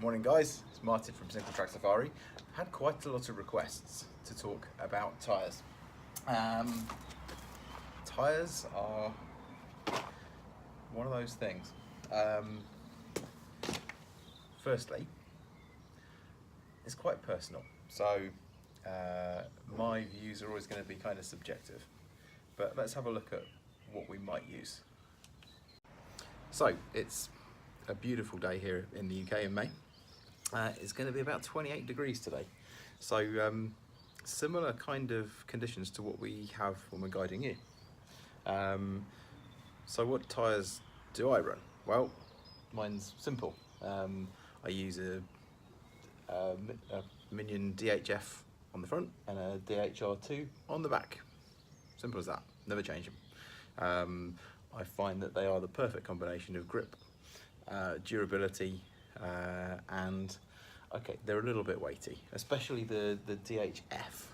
Morning guys, it's Martin from Singletrack Safari. Had quite a lot of requests to talk about tyres. Tyres are one of those things. Firstly, it's quite personal, so my views are always going to be kind of subjective, but let's have a look at what we might use. So it's a beautiful day here in the UK in May. It's going to be about 28 degrees today, so similar kind of conditions to what we have when we're guiding you. So what tyres do I run? Well, mine's simple. I use a Minion DHF on the front and a DHR2 on the back. Simple as that, never change them. I find that they are the perfect combination of grip, durability, and okay, they're a little bit weighty, especially the DHF.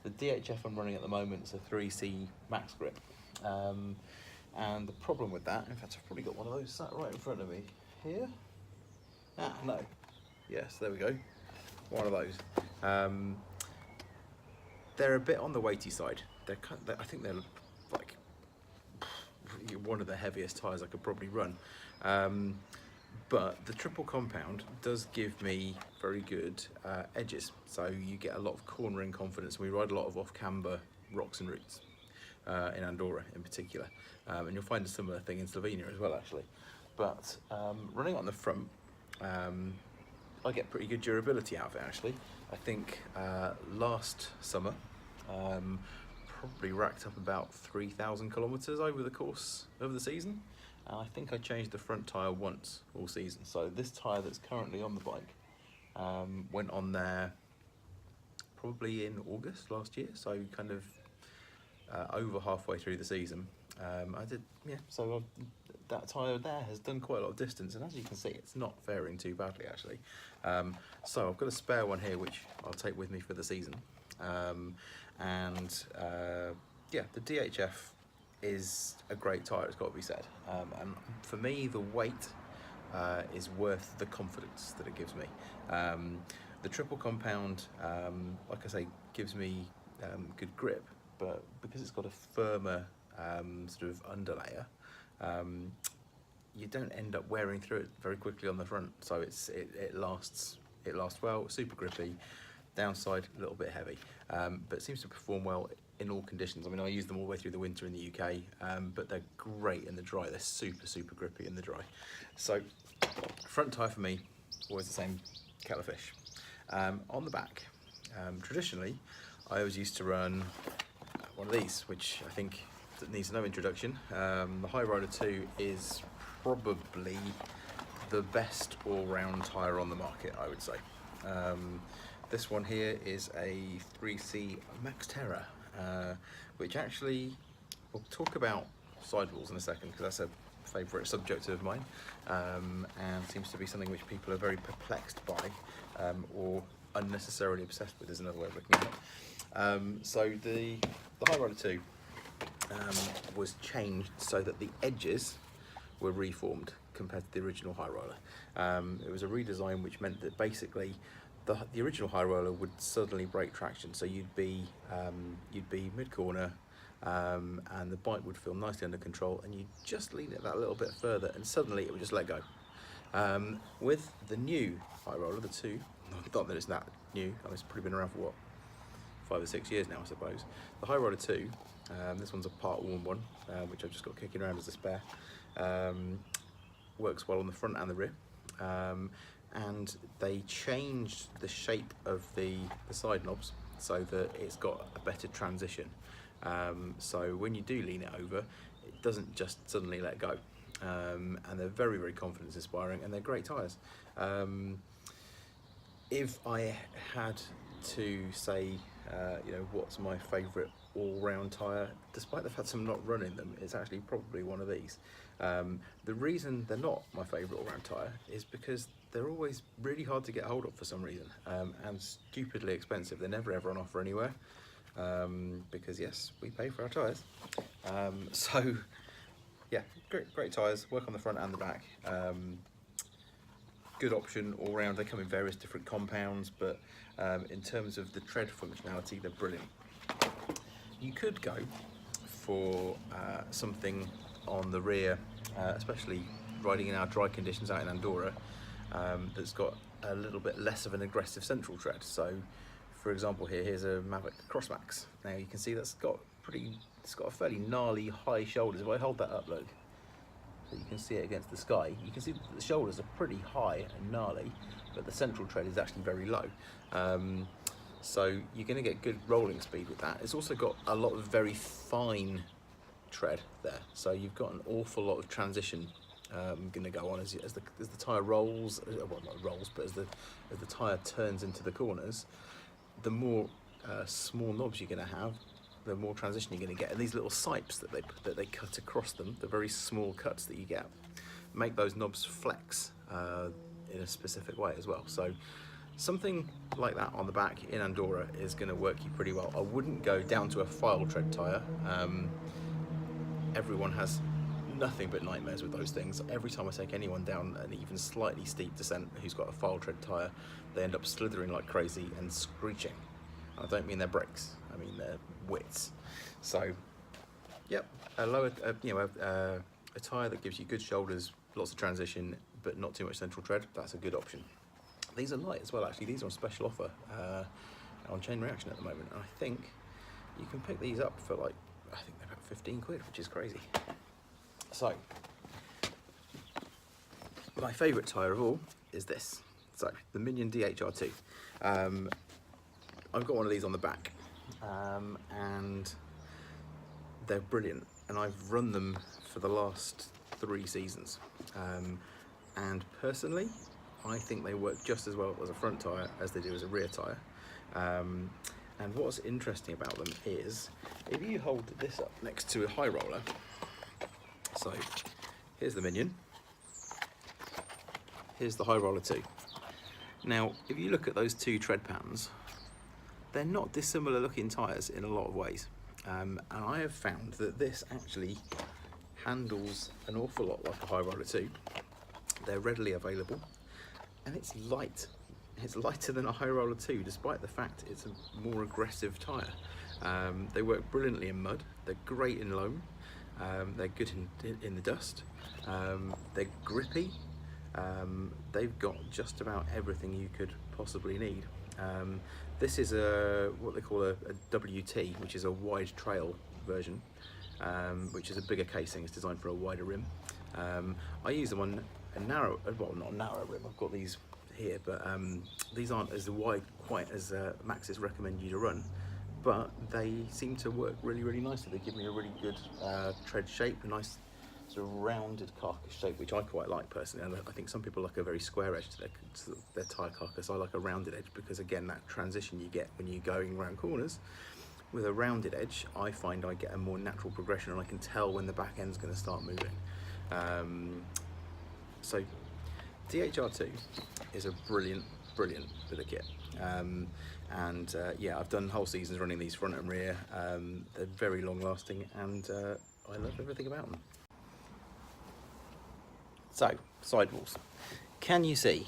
The DHF I'm running at the moment is a 3C max grip, and the problem with that, in fact I've probably got one of those sat right in front of me here. No, yes, there we go, one of those. They're a bit on the weighty side. I think they're like one of the heaviest tyres I could probably run. But the triple compound does give me very good edges, so you get a lot of cornering confidence. We ride a lot of off-camber rocks and roots in Andorra in particular, and you'll find a similar thing in Slovenia as well actually. But running on the front, I get pretty good durability out of it actually. I think last summer probably racked up about 3,000 kilometres over the course of the season. I think I changed the front tyre once all season. So this tyre that's currently on the bike went on there probably in August last year, so kind of over halfway through the season. So that tyre there has done quite a lot of distance, and as you can see it's not faring too badly actually. So I've got a spare one here which I'll take with me for the season. Yeah, the DHF is a great tyre, it's got to be said, and for me the weight is worth the confidence that it gives me. The triple compound, like I say, gives me good grip, but because it's got a firmer sort of underlayer, you don't end up wearing through it very quickly on the front, so it lasts well, super grippy. Downside, a little bit heavy, but it seems to perform well in all conditions. I mean, I use them all the way through the winter in the UK, but they're great in the dry. They're super grippy in the dry. So front tyre for me, always the same kettle of fish. On the back, traditionally, I always used to run one of these, which I think needs no introduction. The High Roller 2 is probably the best all-round tyre on the market, I would say. This one here is a 3C Max Terra, which actually, we'll talk about sidewalls in a second because that's a favourite subject of mine, and seems to be something which people are very perplexed by, or unnecessarily obsessed with is another way of looking at it. So the High Roller 2 was changed so that the edges were reformed compared to the original High Roller. It was a redesign which meant that basically the original High Roller would suddenly break traction, so you'd be mid-corner, and the bike would feel nicely under control, and you'd just lean it that little bit further and suddenly it would just let go. With the new High Roller, the 2, not that it's that new, I mean, it's probably been around for what, 5 or 6 years now I suppose. The High Roller 2, this one's a part worn one, which I've just got kicking around as a spare, works well on the front and the rear. And they changed the shape of the side knobs so that it's got a better transition. So when you do lean it over, it doesn't just suddenly let go. And they're very confidence inspiring, and they're great tyres. If I had to say, what's my favourite all-round tyre, despite the fact I'm not running them, it's actually probably one of these. The reason they're not my favourite all-round tyre is because they're always really hard to get hold of for some reason, and stupidly expensive. They're never ever on offer anywhere, because yes, we pay for our tyres. So yeah, great tyres, work on the front and the back. good option all round. They come in various different compounds, but in terms of the tread functionality, they're brilliant. You could go for something on the rear, especially riding in our dry conditions out in Andorra, that's got a little bit less of an aggressive central tread. So for example, here's a Mavic Crossmax. Now you can see it's got a fairly gnarly high shoulders. If I hold that up, look, so you can see it against the sky, you can see that the shoulders are pretty high and gnarly, but the central tread is actually very low. So you're going to get good rolling speed with that. It's also got a lot of very fine tread there, so you've got an awful lot of transition going to go on as the tyre rolls, well not rolls, but as the tyre turns into the corners. The more small knobs you're going to have, the more transition you're going to get. And these little sipes that they cut across them, the very small cuts that you get, make those knobs flex in a specific way as well. So something like that on the back in Andorra is going to work you pretty well. I wouldn't go down to a file tread tyre. Everyone has nothing but nightmares with those things. Every time I take anyone down an even slightly steep descent who's got a file tread tyre, they end up slithering like crazy and screeching. I don't mean their brakes, I mean their widths. So, yep, a tyre that gives you good shoulders, lots of transition, but not too much central tread, that's a good option. These are light as well, actually. These are on special offer on Chain Reaction at the moment, and I think you can pick these up for like, I think they're about 15 quid, which is crazy. So, my favourite tyre of all is this. So, the Minion DHR2. I've got one of these on the back, and they're brilliant. And I've run them for the last 3 seasons. And personally, I think they work just as well as a front tyre as they do as a rear tyre. And what's interesting about them is, if you hold this up next to a high roller, so here's the Minion, here's the High Roller 2. Now, if you look at those two tread patterns, they're not dissimilar looking tyres in a lot of ways. And I have found that this actually handles an awful lot like a High Roller 2. They're readily available, and it's light. It's lighter than a High Roller 2, despite the fact it's a more aggressive tyre. They work brilliantly in mud, they're great in loam, they're good in the dust, they're grippy, they've got just about everything you could possibly need. This is what they call a WT, which is a wide trail version, which is a bigger casing. It's designed for a wider rim. I use them on a narrow, well not a narrow rim, I've got these here, but these aren't as wide quite as Maxxis recommend you to run, but they seem to work really, really nicely. They give me a really good tread shape, a nice sort of rounded carcass shape, which I quite like personally. And I think some people like a very square edge to their tyre carcass. I like a rounded edge because, again, that transition you get when you're going around corners. With a rounded edge, I find I get a more natural progression, and I can tell when the back end's going to start moving. So DHR2 is a brilliant bit of kit. Yeah, I've done whole seasons running these front and rear. They're very long lasting, and I love everything about them. So, sidewalls. Can you see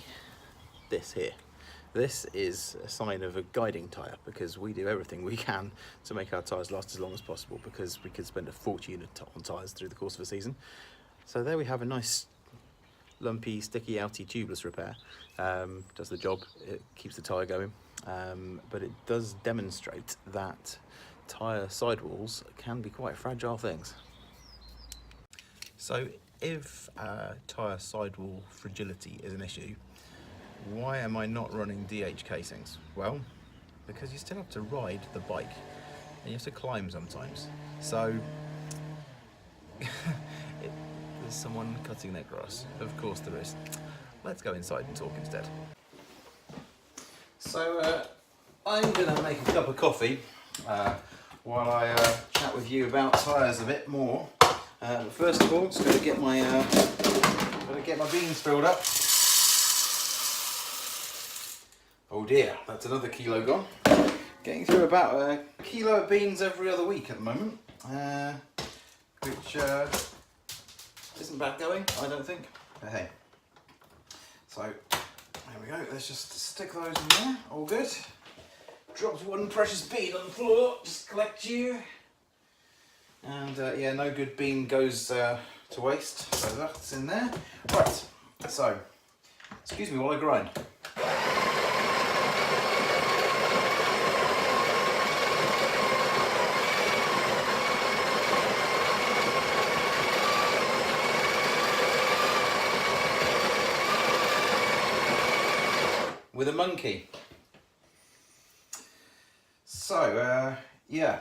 this here? This is a sign of a guiding tyre, because we do everything we can to make our tyres last as long as possible, because we could spend a fortune on tyres through the course of a season. So there we have a nice lumpy, sticky, outy tubeless repair. Does the job, it keeps the tyre going, but it does demonstrate that tyre sidewalls can be quite fragile things. So if tyre sidewall fragility is an issue, why am I not running DH casings? Well, because you still have to ride the bike, and you have to climb sometimes. So there's someone cutting their grass. Of course there is. Let's go inside and talk instead. So I'm going to make a cup of coffee while I chat with you about tyres a bit more. First of all, just going to get my beans filled up. Oh dear, that's another kilo gone. Getting through about a kilo of beans every other week at the moment, which isn't bad going, I don't think. But hey. So there we go, let's just stick those in there, all good. Dropped one precious bead on the floor, just collect you. And yeah, no good bean goes to waste, so that's in there. Right, so, excuse me while I grind. With a monkey. So, yeah,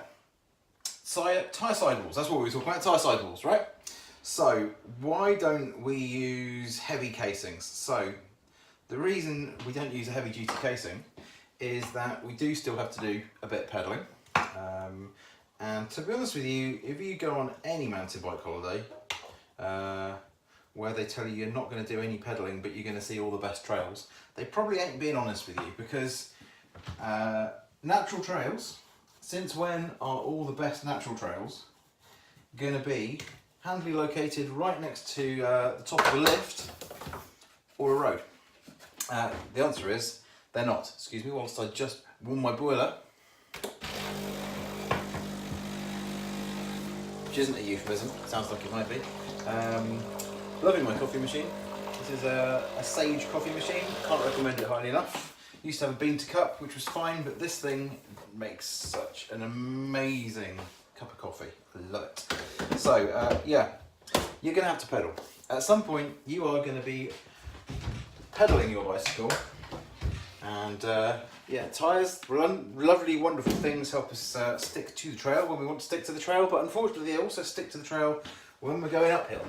tyre sidewalls, that's what we were talking about, tyre sidewalls, right? So, why don't we use heavy casings? So, the reason we don't use a heavy duty casing is that we do still have to do a bit of pedalling. And to be honest with you, if you go on any mountain bike holiday, where they tell you you're not going to do any pedalling but you're going to see all the best trails, they probably ain't being honest with you, because natural trails, since when are all the best natural trails going to be handily located right next to the top of a lift or a road? The answer is they're not. Excuse me whilst I just warm my boiler, which isn't a euphemism, sounds like it might be. Loving my coffee machine. This is a Sage coffee machine, can't recommend it highly enough. Used to have a bean to cup, which was fine, but this thing makes such an amazing cup of coffee. I love it. So yeah, you're going to have to pedal. At some point, you are going to be pedaling your bicycle, and yeah, tyres, lovely, wonderful things, help us stick to the trail when we want to stick to the trail, but unfortunately they also stick to the trail when we're going uphill.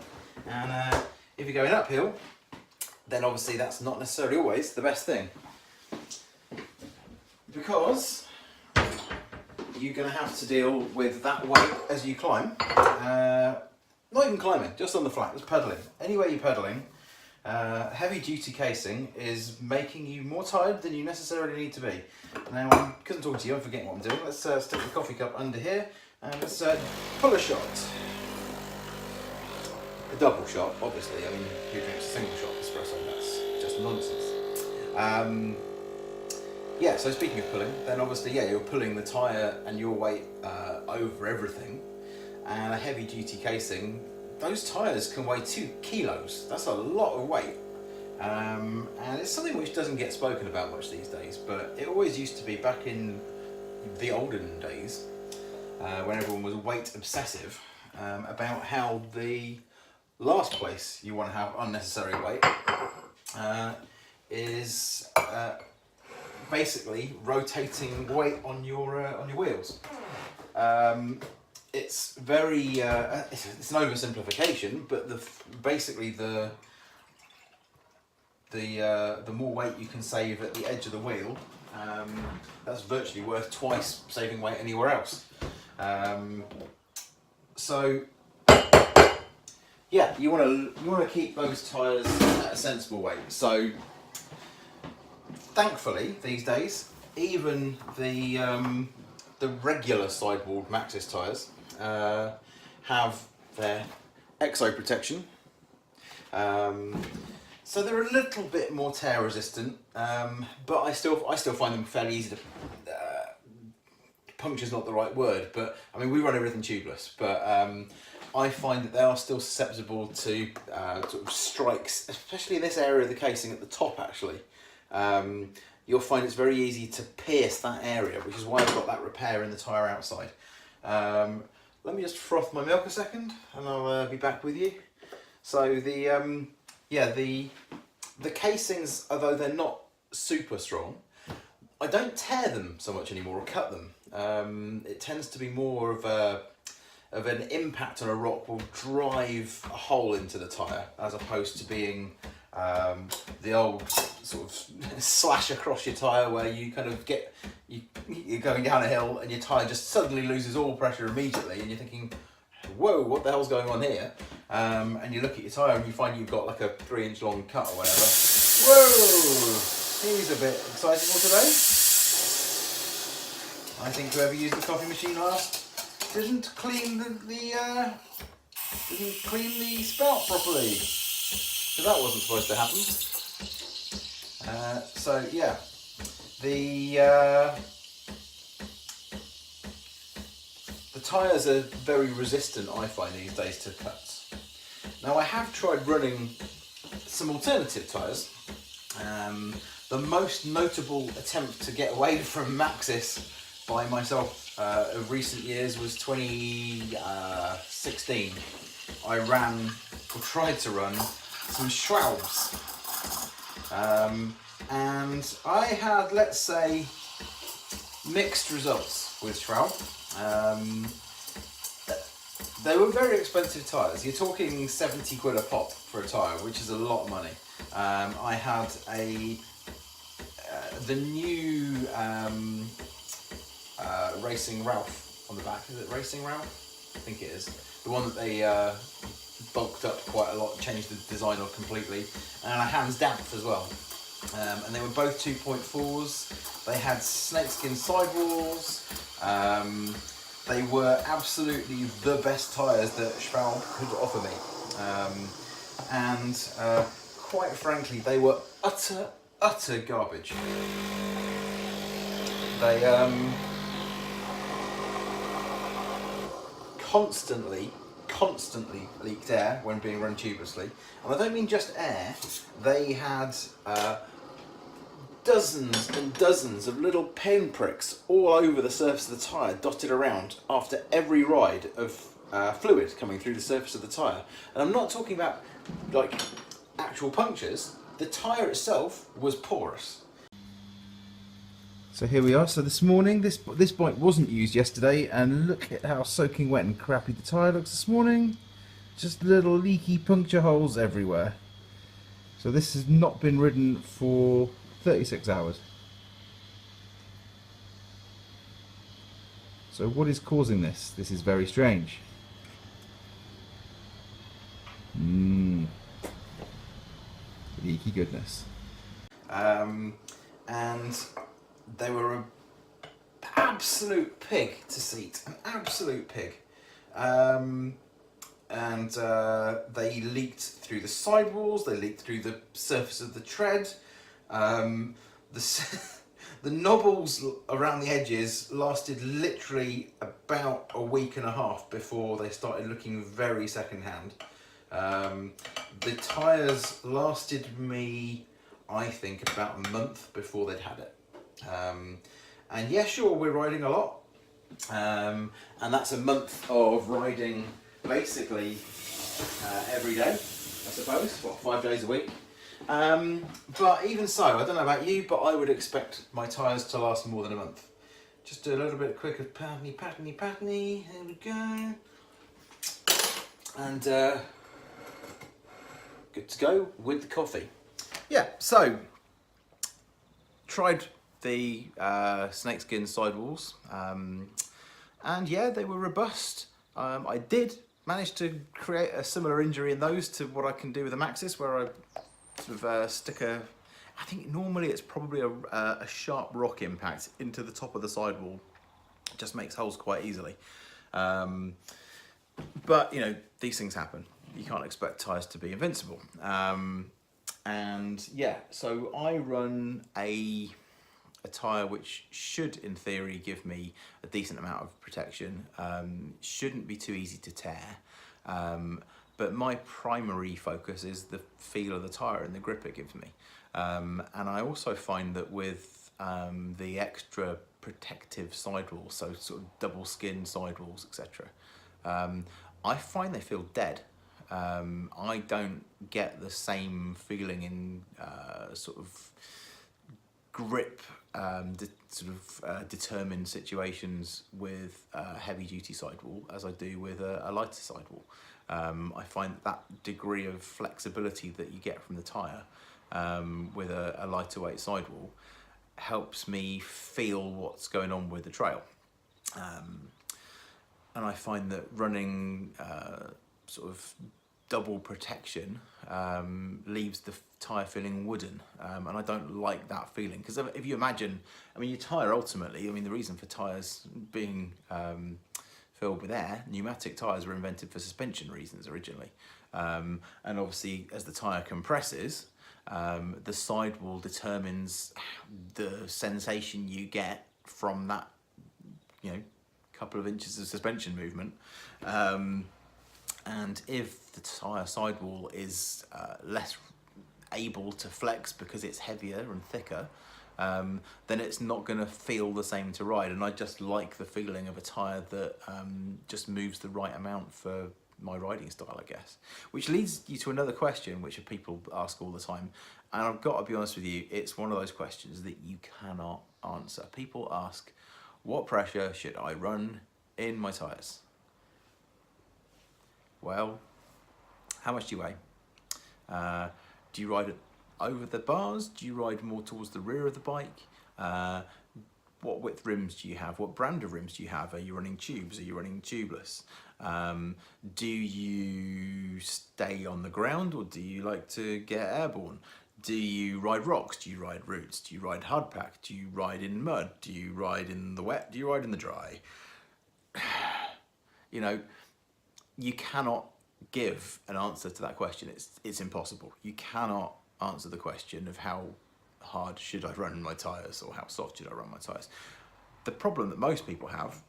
And if you're going uphill, then obviously that's not necessarily always the best thing, because you're going to have to deal with that weight as you climb. Not even climbing, just on the flat, just pedaling. Anywhere you're pedaling, heavy duty casing is making you more tired than you necessarily need to be. Now, because I'm talking to you, I'm forgetting what I'm doing. Let's stick the coffee cup under here and let's pull a shot. A double shot, obviously. I mean, who drinks a single shot espresso? That's just nonsense. Yeah, so speaking of pulling, then obviously, yeah, you're pulling the tyre and your weight over everything. And a heavy duty casing, those tyres can weigh 2 kilos. That's a lot of weight. And it's something which doesn't get spoken about much these days, but it always used to be back in the olden days, when everyone was weight obsessive, about how the last place you want to have unnecessary weight is basically rotating weight on your wheels. It's very it's an oversimplification, but basically the more weight you can save at the edge of the wheel, that's virtually worth twice saving weight anywhere else. So yeah, you want to keep those tyres at a sensible weight. So thankfully these days, even the regular sidewalled Maxxis tyres have their exo protection, so they're a little bit more tear resistant, but I still find them fairly easy to puncture's not the right word, but I mean, we run everything tubeless, but I find that they are still susceptible to sort of strikes, especially in this area of the casing at the top actually. You'll find it's very easy to pierce that area, which is why I've got that repair in the tyre outside. Let me just froth my milk a second and I'll be back with you. So the casings, although they're not super strong, I don't tear them so much anymore or cut them. It tends to be more of an impact on a rock will drive a hole into the tyre, as opposed to being the old sort of slash across your tyre where you kind of you're going down a hill and your tyre just suddenly loses all pressure immediately and you're thinking, whoa, what the hell's going on here? And you look at your tyre and you find you've got like a 3-inch long cut or whatever. Whoa, he's a bit excitable today. I think whoever used the coffee machine last didn't clean the spout properly. So that wasn't supposed to happen. So yeah, the tyres are very resistant, I find, these days to cuts. Now I have tried running some alternative tyres. The most notable attempt to get away from Maxxis by myself of recent years was 2016. I ran, or tried to run, some Schwalbes. And I had, let's say, mixed results with Schwalbe. They were very expensive tyres. You're talking 70 quid a pop for a tyre, which is a lot of money. I had the new Racing Ralph on the back. Is it Racing Ralph? I think it is. The one that they bulked up quite a lot, changed the design of completely, and a Hands Dampf as well. And they were both 2.4s. They had snakeskin sidewalls. They were absolutely the best tyres that Schwalbe could offer me. And quite frankly, they were utter garbage. They constantly leaked air when being run tubelessly. And I don't mean just air, they had dozens and dozens of little pinpricks all over the surface of the tyre, dotted around after every ride of fluid coming through the surface of the tyre. And I'm not talking about like actual punctures, the tyre itself was porous. So here we are. So this morning, this bike wasn't used yesterday, and look at how soaking wet and crappy the tyre looks this morning. Just little leaky puncture holes everywhere. So this has not been ridden for 36 hours. So what is causing this? This is very strange. Leaky goodness. And they were an absolute pig to seat, an absolute pig. And they leaked through the sidewalls, they leaked through the surface of the tread. The knobbles around the edges lasted literally about a week and a half before they started looking very second-hand. The tyres lasted me, I think, about a month before they'd had it. And yeah, sure, we're riding a lot. And that's a month of riding basically every day, I suppose, what, 5 days a week. But even so, I don't know about you, but I would expect my tyres to last more than a month. Just do a little bit quick of patney, there we go. And good to go with the coffee. Yeah, so tried the snakeskin sidewalls, and yeah, they were robust. I did manage to create a similar injury in those to what I can do with a Maxxis, where I sort of stick I think normally it's probably a sharp rock impact into the top of the sidewall. It just makes holes quite easily. But you know, these things happen. You can't expect tyres to be invincible. And yeah, so I run a tyre which should, in theory, give me a decent amount of protection. Shouldn't be too easy to tear. But my primary focus is the feel of the tyre and the grip it gives me. And I also find that with the extra protective sidewalls, so sort of double skin sidewalls, etc., I find they feel dead. I don't get the same feeling in sort of grip, determined situations with a heavy duty sidewall as I do with a lighter sidewall. I find that degree of flexibility that you get from the tyre with a lighter weight sidewall helps me feel what's going on with the trail. And I find that running sort of double protection leaves the tyre feeling wooden, and I don't like that feeling, because if you imagine, I mean, your tyre ultimately, I mean, the reason for tyres being filled with air, pneumatic tyres were invented for suspension reasons originally, and obviously as the tyre compresses, The sidewall determines the sensation you get from that, couple of inches of suspension movement. And if the tyre sidewall is less able to flex because it's heavier and thicker, then it's not going to feel the same to ride. And I just like the feeling of a tyre that just moves the right amount for my riding style, I guess. Which leads you to another question, which people ask all the time. And I've got to be honest with you, it's one of those questions that you cannot answer. People ask, what pressure should I run in my tyres? Well, how much do you weigh? Do you ride it over the bars? Do you ride more towards the rear of the bike? What width rims do you have? What brand of rims do you have? Are you running tubes? Are you running tubeless? Do you stay on the ground, or do you like to get airborne? Do you ride rocks? Do you ride roots? Do you ride hardpack? Do you ride in mud? Do you ride in the wet? Do you ride in the dry? You cannot give an answer to that question. It's impossible. You cannot answer the question of how hard should I run my tyres or how soft should I run my tyres. The problem that most people have,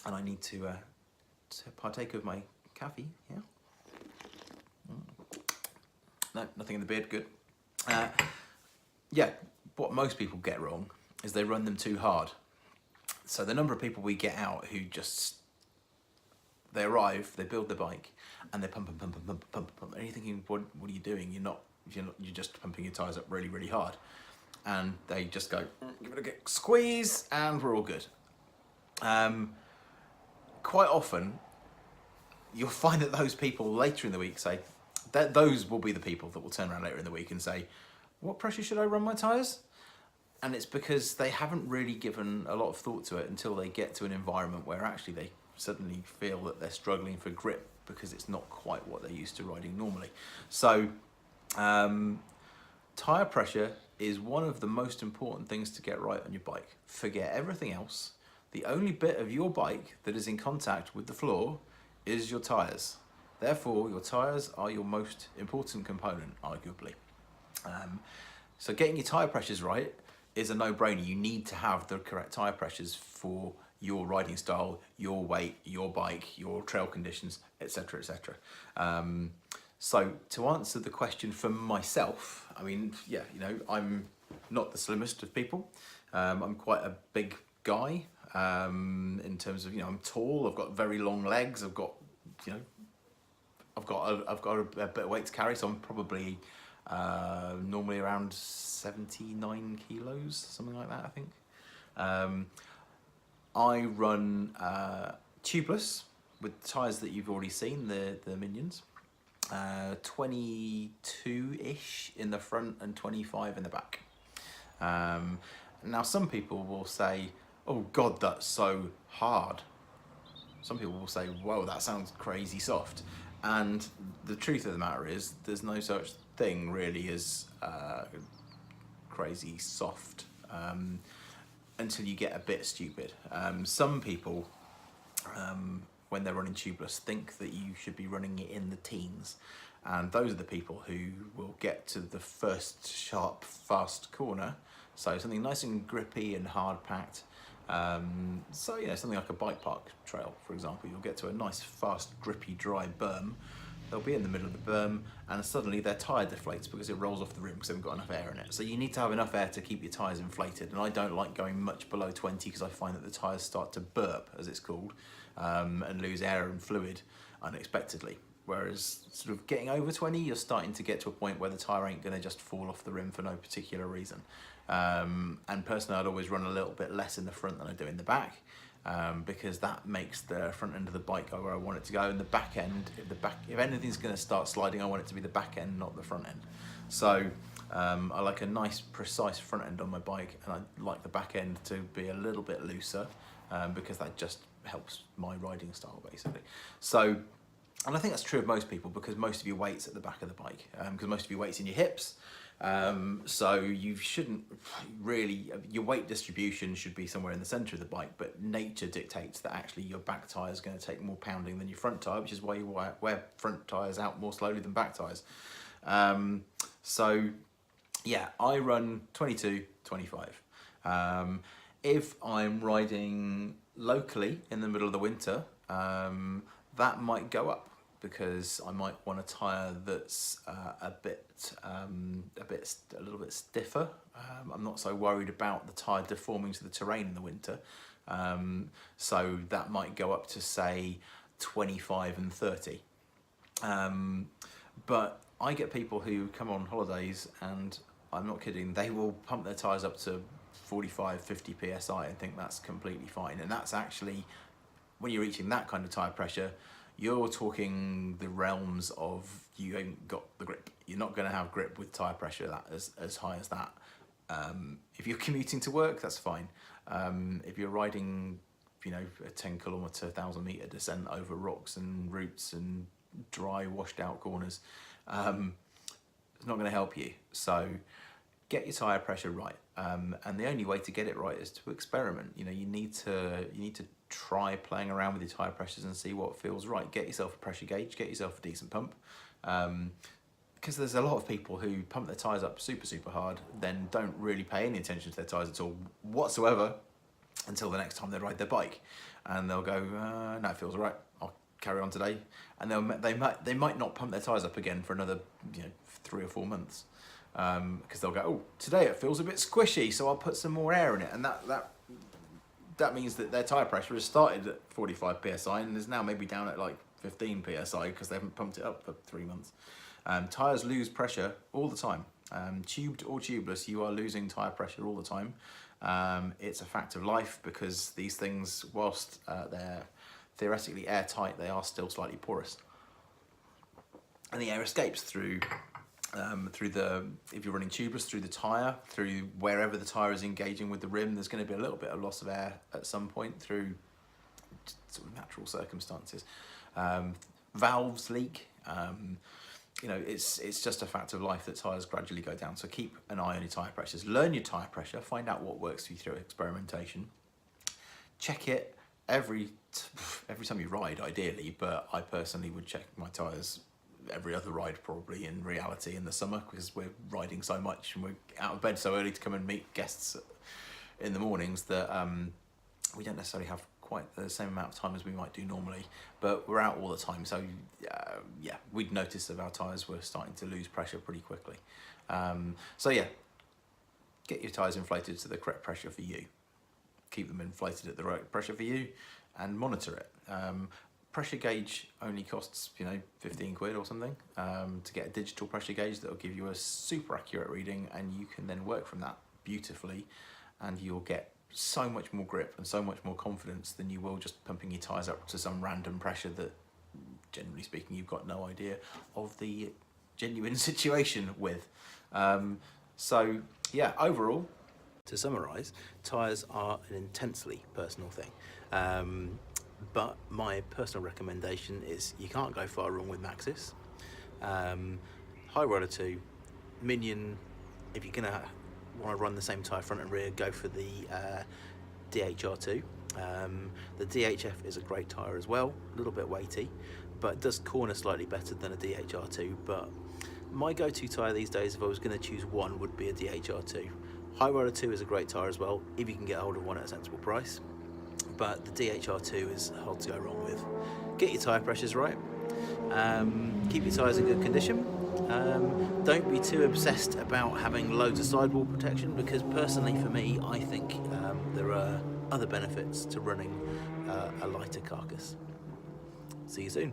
and I need to partake of my coffee, No, nothing in the beard, good. What most people get wrong is they run them too hard. So the number of people we get out who they arrive, they build their bike, and they pump, and you're thinking, what are you doing? You're just pumping your tyres up really, really hard. And they just go, give it a squeeze, and we're all good. Quite often, you'll find that those people later in the week say, those will be the people that will turn around later in the week and say, what pressure should I run my tyres? And it's because they haven't really given a lot of thought to it until they get to an environment where actually they suddenly feel that they're struggling for grip because it's not quite what they're used to riding normally. So tyre pressure is one of the most important things to get right on your bike. Forget everything else. The only bit of your bike that is in contact with the floor is your tyres. Therefore, your tyres are your most important component, arguably. So getting your tyre pressures right is a no-brainer. You need to have the correct tyre pressures for your riding style, your weight, your bike, your trail conditions, etc., etc. So to answer the question for myself, I'm not the slimmest of people. I'm quite a big guy in terms of, I'm tall, I've got very long legs, I've got a bit of weight to carry, so I'm probably normally around 79 kilos, something like that, I think. I run tubeless with tyres that you've already seen, the Minions. 22-ish in the front and 25 in the back. Now some people will say, oh God, that's so hard. Some people will say, whoa, that sounds crazy soft. And the truth of the matter is there's no such thing really as crazy soft until you get a bit stupid. Some people, when they're running tubeless, think that you should be running it in the teens. And those are the people who will get to the first sharp, fast corner. So something nice and grippy and hard packed. Something like a bike park trail, for example. You'll get to a nice, fast, grippy, dry berm. They'll be in the middle of the berm, and suddenly their tyre deflates because it rolls off the rim because they haven't got enough air in it. So you need to have enough air to keep your tyres inflated. And I don't like going much below 20 because I find that the tyres start to burp, as it's called, and lose air and fluid unexpectedly. Whereas sort of getting over 20, you're starting to get to a point where the tyre ain't going to just fall off the rim for no particular reason. And personally, I'd always run a little bit less in the front than I do in the back, because that makes the front end of the bike go where I want it to go, and the back end, if anything's going to start sliding, I want it to be the back end, not the front end. So I like a nice, precise front end on my bike, and I like the back end to be a little bit looser, because that just helps my riding style, basically. So, and I think that's true of most people, because most of your weight's at the back of the bike, because most of your weight's in your hips. So you shouldn't really, your weight distribution should be somewhere in the center of the bike, but nature dictates that actually your back tire is going to take more pounding than your front tire, which is why you wear front tires out more slowly than back tires. So yeah, I run 22, 25. If I'm riding locally in the middle of the winter, that might go up because I might want a tyre that's a little bit stiffer. I'm not so worried about the tyre deforming to the terrain in the winter. So that might go up to say 25 and 30. But I get people who come on holidays, and I'm not kidding, they will pump their tyres up to 45, 50 PSI and think that's completely fine. And that's actually, when you're reaching that kind of tyre pressure, you're talking the realms of you ain't got the grip. You're not going to have grip with tyre pressure that as high as that. If you're commuting to work, that's fine. If you're riding, you know, a 10 kilometre, 1,000 metre descent over rocks and roots and dry, washed out corners, it's not going to help you. So get your tyre pressure right. And the only way to get it right is to experiment. You know, you need to try playing around with your tyre pressures and see what feels right. Get yourself a pressure gauge, get yourself a decent pump. Because there's a lot of people who pump their tyres up super hard, then don't really pay any attention to their tyres at all whatsoever until the next time they ride their bike. And they'll go, no, it feels all right, I'll carry on today. And they might not pump their tyres up again for another 3 or 4 months. Because they'll go, oh, today it feels a bit squishy, so I'll put some more air in it. And that means that their tyre pressure has started at 45 PSI and is now maybe down at like 15 PSI because they haven't pumped it up for 3 months. Tyres lose pressure all the time. Tubed or tubeless, you are losing tyre pressure all the time. It's a fact of life because these things, whilst they're theoretically airtight, they are still slightly porous. And the air escapes through if you're running tubeless, through the tyre, through wherever the tyre is engaging with the rim. There's going to be a little bit of loss of air at some point through sort of natural circumstances. Valves leak. It's just a fact of life that tyres gradually go down. So keep an eye on your tyre pressures. Learn your tyre pressure. Find out what works for you through experimentation. Check it every time you ride, ideally. But I personally would check my tyres every other ride, probably, in reality, in the summer, because we're riding so much and we're out of bed so early to come and meet guests in the mornings that we don't necessarily have quite the same amount of time as we might do normally, but we're out all the time. So yeah, we'd noticed that our tyres were starting to lose pressure pretty quickly. So yeah, get your tyres inflated to the correct pressure for you. Keep them inflated at the right pressure for you and monitor it. Pressure gauge only costs 15 quid or something to get a digital pressure gauge that will give you a super accurate reading, and you can then work from that beautifully, and you'll get so much more grip and so much more confidence than you will just pumping your tyres up to some random pressure that, generally speaking, you've got no idea of the genuine situation with. So yeah, overall, to summarise, tyres are an intensely personal thing. But my personal recommendation is you can't go far wrong with Maxxis. High Roller 2, Minion, if you're going to want to run the same tyre front and rear, go for the DHR2. The DHF is a great tyre as well, a little bit weighty, but it does corner slightly better than a DHR2. But my go-to tyre these days, if I was going to choose one, would be a DHR2. High Roller 2 is a great tyre as well, if you can get hold of one at a sensible price. But the DHR2 is hard to go wrong with. Get your tyre pressures right. Keep your tyres in good condition. Don't be too obsessed about having loads of sidewall protection, because personally for me, I think there are other benefits to running a lighter carcass. See you soon.